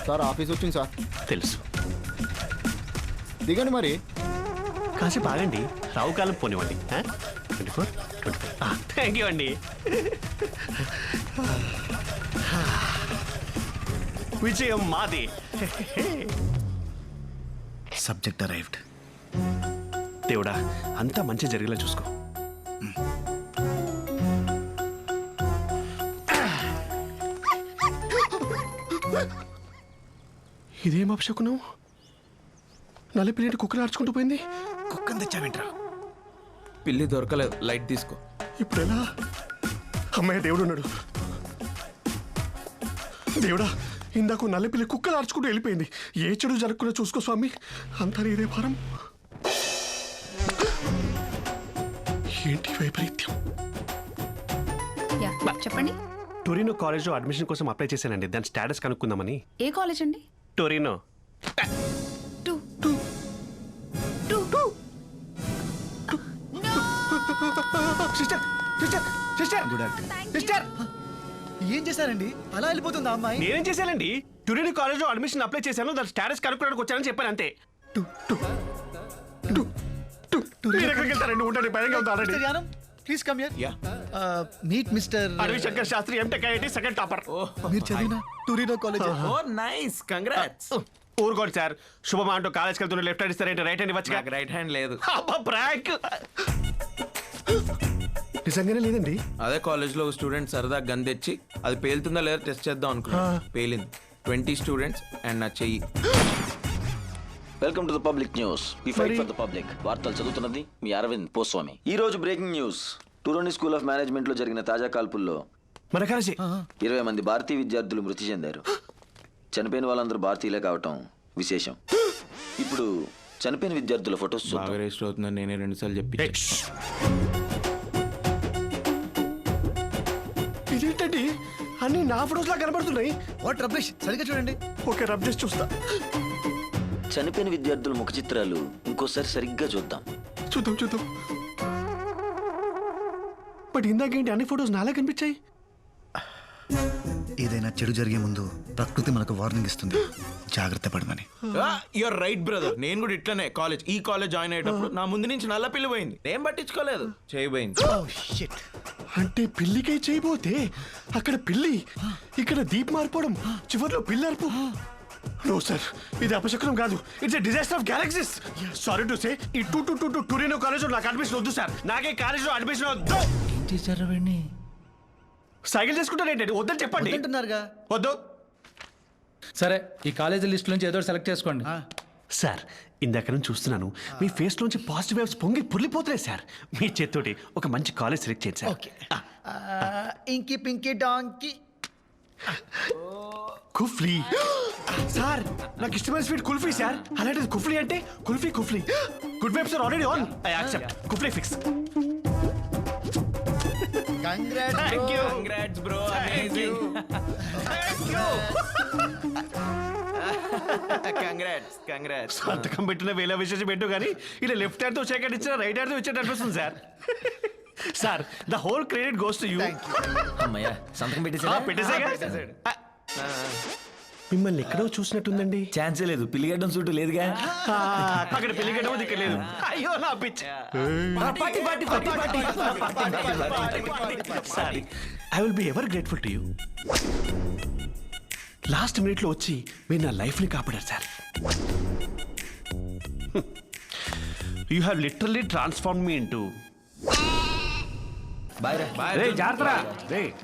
Sir office వచ్చింది sir. తెలుసు. దిగండి మరి. కాసేపు ఆగండి, రావు కాలం పోనివ్వండి. 24 థ్యాంక్ యూ అండి. విజయం మాది. Subject arrived. దేవుడా, అంతా మంచి జరిగేలా చూసుకో. ఇదేం అపశకునం? నలిపిలేటి కుక్కలు ఆడుచుకుంటూ పోయింది. కుక్కని తెచ్చావేంట్రా? పిల్లి దొరకలేదు, లైట్ తీసుకో. ఇప్పుడు ఎలా? అమ్మాయి దేవుడు ఉన్నాడు. దేవుడా, ఇందాక నల్లపిల్లి కుక్కలు ఆడుచుకుంటూ వెళ్ళిపోయింది. ఏ చెడు జరగకుండా చూసుకో స్వామి. అంతా నీదే భారం. ఏంటి వైపరీత్యం? చెప్పండి. టొరినో కాలేజ్లో అడ్మిషన్ కోసం అప్లై చేశానండి. దాని స్టేటస్ కనుక్కుందామని. ఏ కాలేజ్ అండి? Torino. Sister sister sister good acting. Sister, ఏం చేశారండి? అలా వెళ్ళిపోతుంది ఆ అమ్మాయి. నేనేం చేశానండి? టొరినో కాలేజ్లో అడ్మిషన్ అప్లై చేశాను. దాని స్టేటస్ కనుక్కోవడానికి వచ్చానని చెప్పాను అంతే. మీరు ఎక్కడికి వెళ్తారండి? ఉండండి, భయంగా ఉంది already. Please come here. Meet mister Aravi Shankar Shastri, MTech IIT second topper. మీరు చదివిన Turino college. Oh nice, congrats. ఊరుకోండి సార్. శుభమా అంటూ కాలేజ్కి వెళ్తున్న లెఫ్ట్ హ్యాండ్ ఇస్తారేంటి? రైట్ హ్యాండ్ ఇవ్వచ్చు. రైట్ హ్యాండ్ లేదు. ప్రాంక్. నిజంగానే లేదండి. అదే కాలేజ్ లో స్టూడెంట్ సరదా గన్ తెచ్చి అది పేలుతుందా లేదా టెస్ట్ చేద్దాం అనుకున్నా. పేలింది. 20 స్టూడెంట్స్ అండ్ నా చెయ్యి. Welcome to the public news. We fight for the public. వార్తలు చదువుతున్నది మీ అరవింద్ పోస్వామి. ఈ రోజు breaking news. Turino school of management లో జరిగిన తాజా కాల్పుల్లో మన కాలేజీ 20 మంది భారతీయ విద్యార్థులు మృతి చెందారు. చనిపోయిన వాళ్ళందరూ భారతీయులే కావటం విశేషం. ఇప్పుడు చనిపోయిన విద్యార్థుల ఫొటోస్ బాగా రిజిస్టర్ అవుతుందని నేనే 2 సార్లు చెప్పి. ఇదేంటండి, అన్ని నా ఫొటోస్ లా కనబడుతున్నాయి. వాట్ రబ్బిష్, సరిగ్గా చూడండి. ఓకే, రబ్ చేసి చూస్తా. చనిపోయిన విద్యార్థుల ముఖ చిత్రాలు ఇంకోసారి సరిగ్గా చూద్దాం. చూద్దాం. బట్ ఇందాకేంటి అన్ని ఫొటోస్ నాలా కనిపించాయి? ఏదైనా చెడు జరిగే ముందు ప్రకృతి మనకు వార్నింగ్ ఇస్తుంది, జాగ్రత్త పడమని. Your right brother. నేను కూడా ఇట్లనే ఈ కాలేజ్ జాయిన్ అయ్యేటప్పుడు నా ముందు నుంచి నల్ల పిల్లి పోయింది. నేను పట్టించుకోలేదు, చేయబోయింది. అంటే పిల్లికై చేయబోతే అక్కడ పిల్లి, ఇక్కడ దీప్ మారిపోవడం, చివరిలో పిల్లి అరుపు. నో సార్, ఇది అపశకునం కాదు. It's a disaster of galaxies. Sorry to say, ఈ టూరినో కాలేజ్ నాకు అడ్మిషన్ వద్దు సార్. నాకే కాలేజ్ లో అడ్మిషన్ వద్దు. ఏం చేశారు వీడిని? సైకిల్ చేసుకుంటారేంటండి? వద్దని చెప్పండి. అంటున్నారుగా. వద్దు. సరే, ఈ కాలేజీ లిస్ట్ నుంచి ఏదో సెలెక్ట్ చేసుకోండి. సార్, ఇందాక నుంచి చూస్తున్నాను, మీ ఫేస్ లోంచి పాజిటివ్ వేవ్స్ పొంగి పుర్లిపోతున్నాయి సార్. మీ చేత్తోటి ఒక మంచి కాలేజ్ సెలెక్ట్ చేయండి సార్. ఓకే. ఇంకి పింకి డాంకి కుఫ్లీ. సార్, నాకు ఇష్టమైన స్వీట్ కుల్ఫీ సార్. అలాంటిది కుఫ్లీ అంటే kulfi. Good vibes are already on. I accept. కుఫ్లీ fix. Congrats bro, amazing. Congrats. సంతకం పెట్టిన వేల విశేషం పెట్టు కానీ ఇలా లెఫ్ట్ హ్యాండ్ తో సెకండ్ ఇచ్చిన రైట్ హ్యాండ్ తో ఇచ్చేట అనిపిస్తుంది sir. Sir, the whole credit goes to you. అమ్మయ్యా, సంతకం పెట్టేసాగా. మిమ్మల్ని ఎక్కడో చూసినట్టుందండి. ఛాన్సే లేదు, పిల్లిగడ్డం సూటు లేదుగా. అక్కడ పెళ్లిగడ్డం ఇక్కడ లేదు. అయ్యో నా పిచ్చి. Sorry, I will be ever grateful to you. Last minute లో వచ్చి మీరు నా లైఫ్ ని కాపాడారు sir. You have literally transform me into. జాగ్రత్త.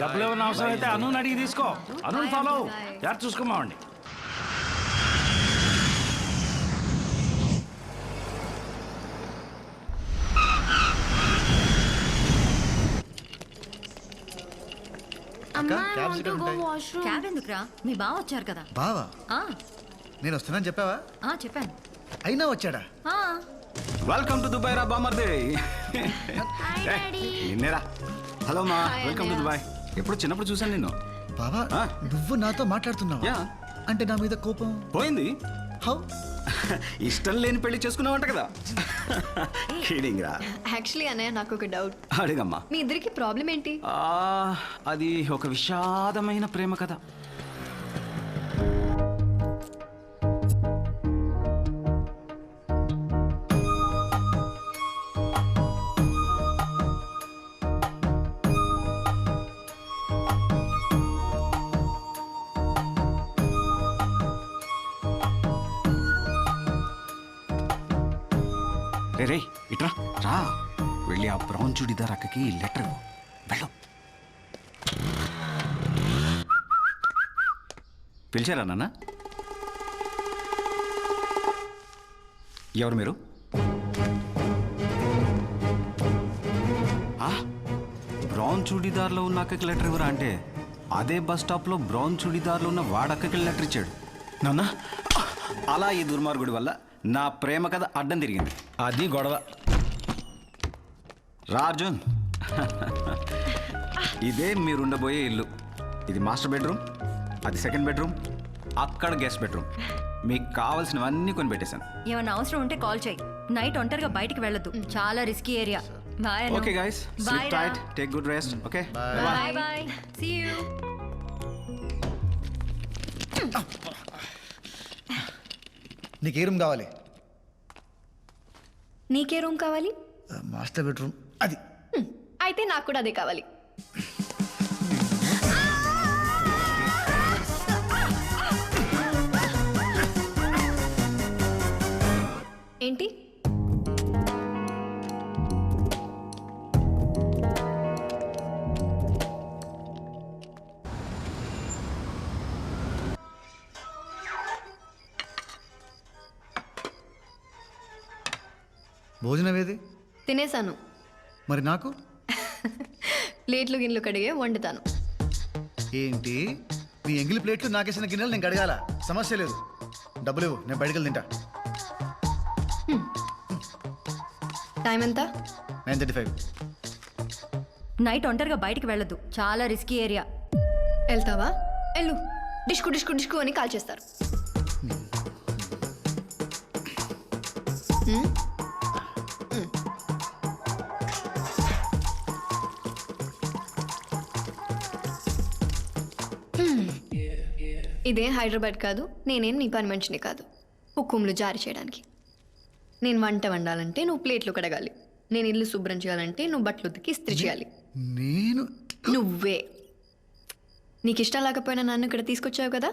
డబ్బులు ఏమన్నా అవసరం అయితే అనుని అడిగి తీసుకో. అనుని ఫాలో జాగ్రత్త చూసుకోమావండి. క్యాబ్ ఎందుకురా? మీ బావ వచ్చారు కదా. బావా? ఆ, నేను వస్తున్నాను చెప్పావా? చెప్పాను. అయినా వచ్చాడా? వెల్కమ్ టు దుబాయ్ రా బామర్దే. నిన్నేరా. హలో మా, వెల్కమ్ టు దుబాయ్. ఎప్పుడు చిన్నప్పుడు చూసాను నిన్ను. బావా, నువ్వు నాతో మాట్లాడుతున్నావా? అంటే నా మీద కోపం పోయింది. హౌ? ఇష్టం లేని పెళ్లి చేసుకున్నావంట కదా. కిడింగ్ రా. యాక్చువల్లీ అన్నయ్య, నాకు ఒక డౌట్. అడిగమ్మా. మీ ఇద్దరికి ప్రాబ్లం ఏంటి? అది ఒక విషాదమైన ప్రేమ కథ. రే రే ఇట్రా రా వెళ్ళి ఆ బ్రౌన్ చుడిదార్ అక్కకి లెటర్ ఇవ్వు. వెళ్ళు. పిలిచారా నాన్న? ఎవరు మీరు? బ్రౌన్ చుడిదార్లో ఉన్న అక్కకి లెటర్ ఇవ్వరా అంటే అదే బస్ స్టాప్లో బ్రౌన్ చుడిదార్లో ఉన్న వాడక్కకి లెటర్ ఇచ్చాడు. నాన్న అలా ఈ దుర్మార్గుడి వల్ల నా ప్రేమ కథ అడ్డం తిరిగింది. అది గొడవ. రా అర్జున్. ఇదే మీరుండబోయే ఇల్లు. ఇది మాస్టర్ బెడ్రూమ్, అది సెకండ్ బెడ్రూమ్, అక్కడ గెస్ట్ బెడ్రూమ్. మీకు కావాల్సినవన్నీ కొని పెట్టేశాను. ఏమైనా అవసరం ఉంటే కాల్ చేయి. నైట్ ఒంటరిగా బయటికి వెళ్ళొద్దు, చాలా risky area. Bye. Okay guys, sleep tight, take good rest. Okay bye bye, see you. నీకు ఏ రూమ్ కావాలి? నీకే రూమ్ కావాలి? Master bedroom. అది అయితే నాకు కూడా అదే కావాలి. ఏంటి? భోజనం ఏది? తినేసాను. మరి నాకు? ప్లేట్లు గిన్నెలు కడిగే వండుతాను. ఏంటి నీ ఎంగిలి ప్లేట్లు నాకేసిన గిన్నెలు నేను కడగాల? సమస్య లేదు, డబ్బులు ఇవ్వు, నేను బయటకు వెళ్ళి తింటా. టైం ఎంత? 9:35. నైట్ ఒంటరిగా బయటికి వెళ్ళొద్దు, చాలా రిస్కీ ఏరియా. వెళ్తావా? వెళ్ళు. డిష్కు డిష్కు డిష్కు అని కాల్ చేస్తారు. ఇదేం హైదరాబాద్ కాదు, నేనేం నీ పని మనిషిని కాదు హుకుంలు జారీ చేయడానికి. నేను వంట వండాలంటే నువ్వు ప్లేట్లు కడగాలి, నేను ఇల్లు శుభ్రం చేయాలంటే నువ్వు బట్టలు ఉతికి ఇస్త్రీ చేయాలి. నేను నువ్వే. నీకు ఇష్టం లేకపోయినా నన్ను ఇక్కడ తీసుకొచ్చావు కదా,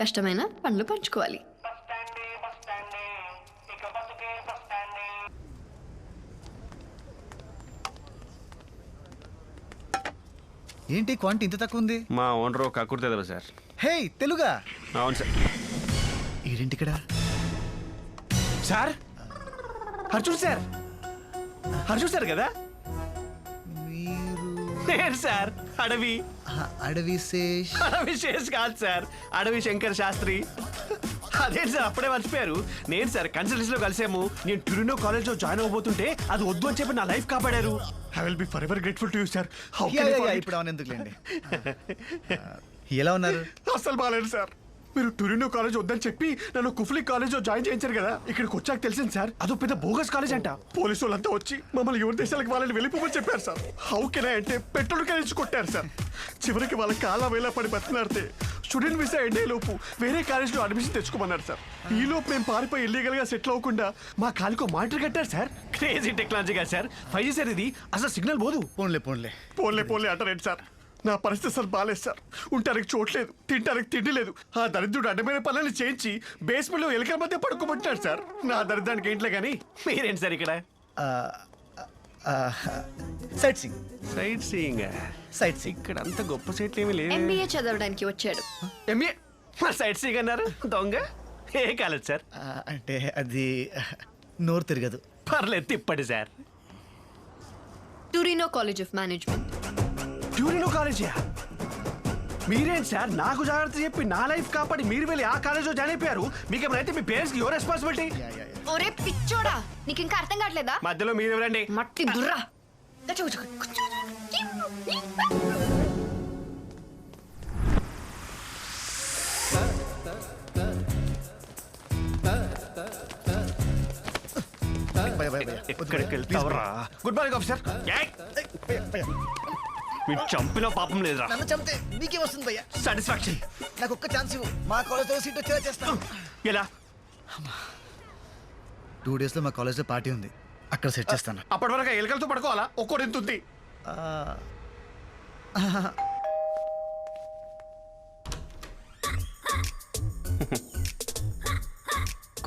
కష్టమైన పనులు పంచుకోవాలి. ఏంటి క్వాంటిటీ ఇంత తక్కువ ఉంది? మా ఓనర్ కక్కుర్తే సార్. హే తెలుగా? అవును సార్. ఏంటి ఇక్కడ? Sir Arjun sir, Arjun sir కదా? మీరు నేను సార్ అడవి. అడవి శేష్. అడవి శేష్ కాదు సార్, అడవి శంకర్ శాస్త్రి. అదే సార్, అప్పుడే మర్చిపోయారు. నేను సార్ కన్సల్టెన్సీలో కలిసాము. నేను ట్యూరినో కాలేజ్లో జాయిన్ అవ్వబోతుంటే అది వద్దు అని చెప్పి నా లైఫ్ కాపాడారు. I will be for ever grateful to you sir. ఇప్పుడు అవన్నీ ఎందుకులేండి. ఎలా ఉన్నారు? అసలు బాగాలేదు సార్. మీరు టూరినో కాలేజ్ వద్దని చెప్పి నన్ను కుఫ్లీ కాలేజ్లో జాయిన్ చేయించారు కదా. ఇక్కడికి వచ్చాక తెలిసింది సార్, అదో పెద్ద బోగస్ కాలేజ్ అంట. పోలీసు వాళ్ళంతా వచ్చి మమ్మల్ని ఎవరి దేశాలకు వాళ్ళని వెళ్ళిపోమని చెప్పారు సార్. హౌ కెన్ ఐ అంటే పెట్రోల్ కలిసి కొట్టారు సార్. చివరికి వాళ్ళ కాళ్ళ వేళ పడి బతికినాడితే స్టూడెంట్ వీసా ఎండే లోపు వేరే కాలేజ్లో అడ్మిషన్ తెచ్చుకోమన్నారు సార్. ఈ లోపు మేము పారిపోయి ఇల్లీగల్ గా సెటిల్ అవ్వకుండా మా కాలుకో మానిటర్ కట్టారు సార్. క్రేజీ టెక్నాలజీ కదా సార్. 5G సార్ ఇది, అసలు సిగ్నల్ పోదు. పోన్లే పోన్లే అంటారేంటి సార్? నా పరిస్థితి సార్ బాగాలేదు సార్. ఉంటానికి చోట్లేదు, తింటానికి తిండి లేదు. ఆ దరిద్రుడు అడ్డమైన పనులను చేయించి బేస్మెంట్లో ఎలుకల మధ్య పడుకోబట్టాడు సార్. నా దరిద్రానికి ఏంట్లే కానీ మీరేంటి సార్ ఇక్కడ? సైట్ సింగ్. సైట్ సీయింగ్ ఇక్కడ అంత గొప్ప సైట్లు ఏమీ లేవు. MBA చదవడానికి వచ్చాడు. ఎంఏ సైట్ సీయింగ్ అన్నారు దొంగ. ఏ కాలేజ్ సార్? అంటే అది నోరు తిరగదు. పర్లేదు తిప్పండి sir. Turino college of management. Turino college? మీరేంటి సార్ నాకు జాగ్రత్త చెప్పి నా లైఫ్ కాపాడి మీరు వెళ్ళి ఆ కాలేజ్లో జాయిన్ అయిపోయారు. మీకేమైతే మీ పేరెంట్స్కి యువర్ రెస్పాన్సిబిలిటీ. ఒరే పిచ్చోడా, నీకు ఇంకా అర్థం కావట్లేదా? మధ్యలో మీరు ఎవరండి? మట్టి బుర్రా. ఎక్కడికి వెళ్తావరా? Good morning officer. మీరు చంపిన పాపం లేదురా. నన్ను చంపితే నీకే వస్తుంది భయ్యా. సాటిస్ఫాక్షన్. నాకు ఒక్క ఛాన్స్ ఇవ్వు, మా కాలేజ్లో సీట్ వచ్చేలా చేస్తాను. ఎలా? 2 days లో మా కాలేజ్లో పార్టీ ఉంది, అక్కడ సెట్ చేస్తాను. అప్పటి వరకు ఎలుకలతో పడుకోవాలా? ఒక్కోటి ఎంత ఉంది?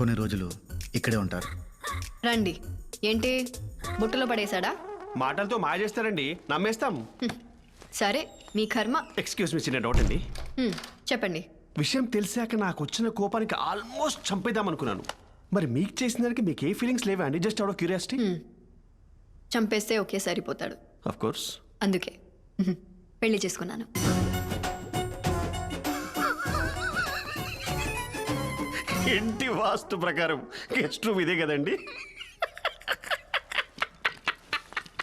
కొన్ని రోజులు ఇక్కడే ఉంటారు. రండి, ఏంటి బుట్టలో పడేశాడా? మాటలతో మాయ చేస్తారండి, నమ్మేస్తాం. సరే మీ కర్మ. ఎక్స్క్యూజ్ మీ, చిన్న డౌట్ అండి. చెప్పండి. విషయం తెలిసాక నాకు వచ్చిన కోపానికి ఆల్మోస్ట్ చంపేద్దాం అనుకున్నాను. మరి మీకు చేసిన దానికి మీకు ఏ ఫీలింగ్స్ లేవా అండి? Just out of curiosity. చంపేస్తే ఒకే సరిపోతాడు, ఆఫ్ కోర్స్. అందుకే పెళ్లి చేసుకున్నాను. ఇంటి వాస్తు ప్రకారం గెస్ట్ రూమ్ ఇదే కదండి?